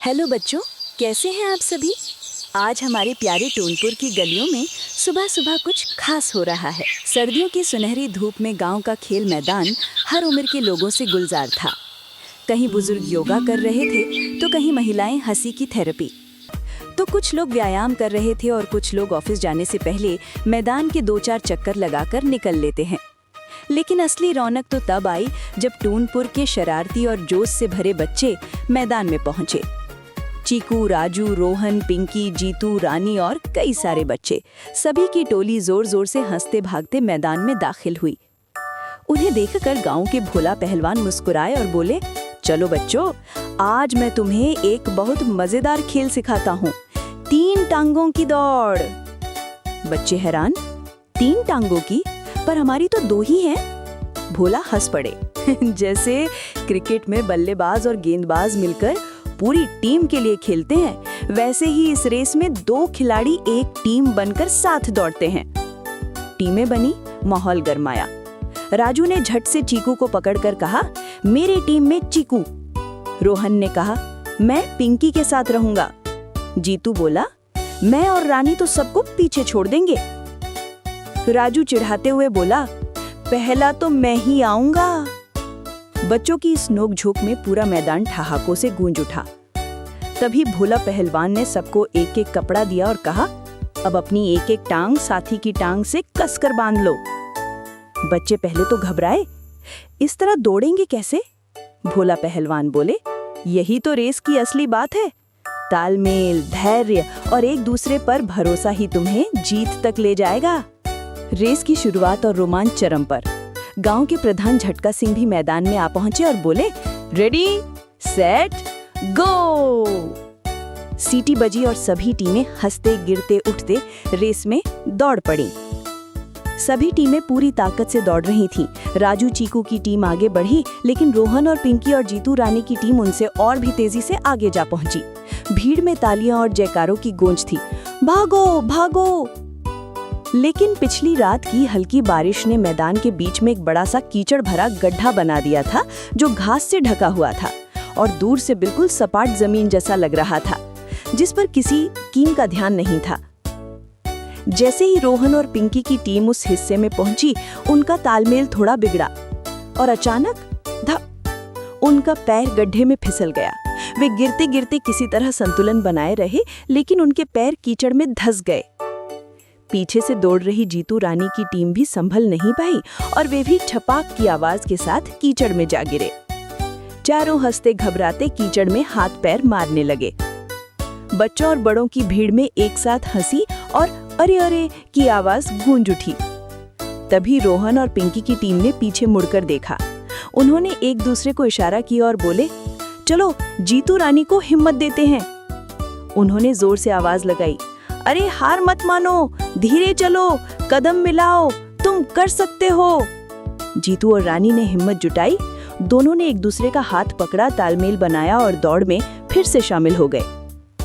Hello बच्चों, कैसे हैं आप सभी। आज हमारे प्यारे टोनपुर की गलियों में सुबह सुबह कुछ खास हो रहा है। सर्दियों की सुनहरी धूप में गांव का खेल मैदान हर उम्र के लोगों से गुलजार था। कहीं बुजुर्ग योगा कर रहे थे तो कहीं महिलाएं हंसी की थेरेपी। तो कुछ लोग व्यायाम कर रहे थे और कुछ लोग ऑफिस जाने से पहले मैदान के 2-4 चक्कर लगाकर निकल लेते हैं। लेकिन असली रौनक तो तब आई जब टोनपुर के शरारती और जोश से भरे बच्चे मैदान में पहुंचे। चीकू, राजू, रोहन, पिंकी, जीतू, रानी और कई सारे बच्चे, सभी की टोली जोर जोर से हंसते भागते मैदान में दाखिल हुई। उन्हें देखकर गांव के भोला पहलवान मुस्कुराए और बोले, चलो बच्चों, आज मैं तुम्हें एक बहुत मजेदार खेल सिखाता हूँ, 3 टांगों की दौड़। बच्चे हैरान, 3 टांगों की? पर हमारी तो 2 ही हैं। भोला हंस पड़े जैसे क्रिकेट में बल्लेबाज और गेंदबाज मिलकर पूरी टीम के लिए खेलते हैं, वैसे ही इस रेस में 2 खिलाड़ी एक टीम बनकर साथ दौड़ते हैं। टीमें बनी, माहौल गरमाया। राजू ने झट से चीकू को पकड़कर कहा, मेरी टीम में चीकू। रोहन ने कहा, मैं पिंकी के साथ रहूंगा। जीतू बोला, मैं और रानी तो सबको पीछे छोड़ देंगे। राजू चिढ़ाते हुए बोला, पहला तो मैं ही आऊंगा। बच्चों की इस नोक-झोंक में पूरा मैदान ठहाकों से गूंज उठा। तभी भोला पहलवान ने सबको एक-एक कपड़ा दिया और कहा, अब अपनी एक-एक टांग साथी की टांग से कसकर बांध लो। बच्चे पहले तो घबराए, इस तरह दौड़ेंगे कैसे? भोला पहलवान बोले, यही तो रेस की असली बात है। तालमेल, धैर्य और एक दूसरे पर भरोसा ही तुम्हें जीत तक ले जाएगा। रेस की शुरुआत और रोमांच चरम पर। गांव के प्रधान झटका सिंह भी मैदान में आ पहुंचे और बोले, रेडी, सेट, गो। सीटी बजी और सभी टीमें हंसते गिरते उठते रेस में दौड़ पड़ी। सभी टीमें पूरी ताकत से दौड़ रही थीं। राजू चीकू की टीम आगे बढ़ी, लेकिन रोहन और पिंकी और जीतू रानी की टीम उनसे और भी तेजी से आगे जा पहुंची। भीड़ में तालियां और जयकारों की गूंज थी, भागो भागो। लेकिन पिछली रात की हल्की बारिश ने मैदान के बीच में एक बड़ा सा कीचड़ भरा गड्ढा बना दिया था, जो घास से ढका हुआ था और दूर से बिल्कुल सपाट जमीन जैसा लग रहा था, जिस पर किसी कीम का ध्यान नहीं था। जैसे ही रोहन और पिंकी की टीम उस हिस्से में पहुंची, उनका तालमेल थोड़ा बिगड़ा और अचानक धप, उनका पैर गड्ढे में फिसल गया। वे गिरते गिरते किसी तरह संतुलन बनाए रहे, लेकिन उनके पैर कीचड़ में धंस गए। पीछे से दौड़ रही जीतू रानी की टीम भी संभल नहीं पाई और वे भी छपाक की आवाज के साथ कीचड़ में जा गिरे। चारों हंसते घबराते कीचड़ में हाथ पैर मारने लगे। बच्चों और बड़ों की भीड़ में एक साथ हंसी और अरे अरे की आवाज गूंज उठी। तभी रोहन और पिंकी की टीम ने पीछे मुड़कर देखा। उन्होंने एक दूसरे को इशारा किया और बोले, चलो जीतू रानी को हिम्मत देते हैं। उन्होंने जोर से आवाज लगाई, अरे हार मत मानो, धीरे चलो, कदम मिलाओ, तुम कर सकते हो। जीतू और रानी ने हिम्मत जुटाई। दोनों ने एक दूसरे का हाथ पकड़ा, तालमेल बनाया और दौड़ में फिर से शामिल हो गए।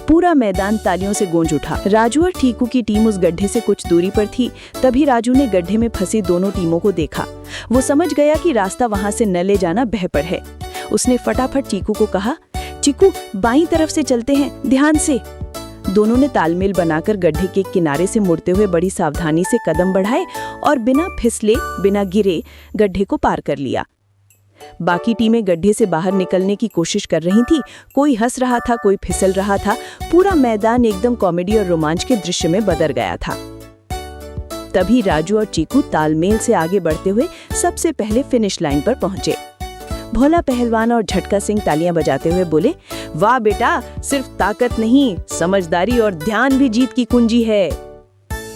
पूरा मैदान तालियों से गूंज उठा। राजू और चीकू की टीम उस गड्ढे से कुछ दूरी पर थी। तभी राजू ने गड्ढे में फंसी दोनों टीमों को देखा। वो समझ गया कि रास्ता वहां से न ले जाना बेहतर है। उसने फटाफट चीकू को कहा, चीकू बाईं तरफ से चलते हैं, ध्यान से। दोनों ने तालमेल बनाकर गड्ढे के किनारे से मुड़ते हुए बड़ी सावधानी से कदम बढ़ाए और बिना फिसले, बिना गिरे गड्ढे को पार कर लिया। बाकी टीमें गड्ढे से बाहर निकलने की कोशिश कर रही थी। कोई हंस रहा था, कोई फिसल रहा था। पूरा मैदान एकदम कॉमेडी और रोमांच के दृश्य में बदल गया था। तभी राजू और चीकू तालमेल से आगे बढ़ते हुए सबसे पहले फिनिश लाइन पर पहुंचे। भोला पहलवान और झटका सिंह तालियां बजाते हुए बोले, वाह बेटा, सिर्फ ताकत नहीं, समझदारी और ध्यान भी जीत की कुंजी है।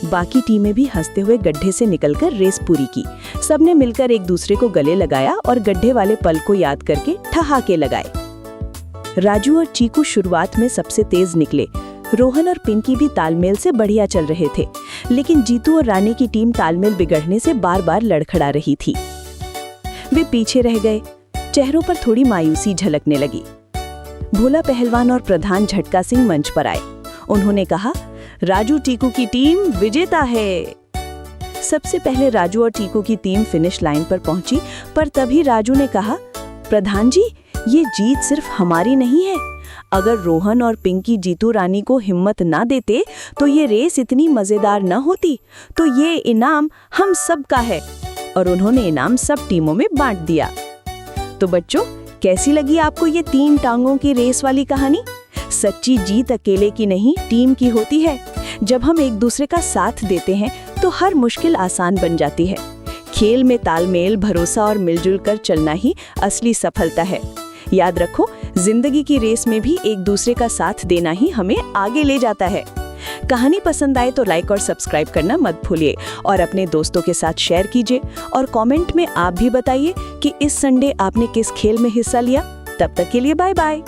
बाकी टीमें भी हंसते हुए गड्ढे से निकलकर रेस पूरी की। सबने मिलकर एक दूसरे को गले लगाया और गड्ढे वाले पल को याद करके ठहाके लगाए। राजू और चीकू शुरुआत में सबसे तेज निकले। रोहन और पिंकी भी तालमेल से बढ़िया चल रहे थे, लेकिन जीतू और रानी की टीम तालमेल बिगड़ने से बार-बार लड़खड़ा रही थी। वे पीछे रह गए। चेहरों पर थोड़ी मायूसी झलकने लगी। भोला पहलवान और प्रधान झटका सिंह मंच पर आए। उन्होंने कहा, राजू चीकू की टीम विजेता है। सबसे पहले राजू और चीकू की टीम फिनिश लाइन पर पहुंची, पर तभी राजू ने कहा, प्रधान जी, ये जीत सिर्फ हमारी नहीं है, अगर रोहन और पिंकी जीतू रानी को हिम्मत ना देते तो ये रेस इतनी मजेदार न होती। तो ये इनाम हम सब का है। और उन्होंने इनाम सब टीमों में बांट दिया। तो बच्चों, कैसी लगी आपको ये 3 टांगों की रेस वाली कहानी? सच्ची जीत अकेले की नहीं, टीम की होती है। जब हम एक दूसरे का साथ देते हैं तो हर मुश्किल आसान बन जाती है। खेल में तालमेल, भरोसा और मिलजुल कर चलना ही असली सफलता है। याद रखो, जिंदगी की रेस में भी एक दूसरे का साथ देना ही हमें आगे ले जाता है। कहानी पसंद आए तो लाइक और सब्सक्राइब करना मत भूलिए और अपने दोस्तों के साथ शेयर कीजिए। और कमेंट में आप भी बताइए कि इस संडे आपने किस खेल में हिस्सा लिया। तब तक के लिए बाय बाय।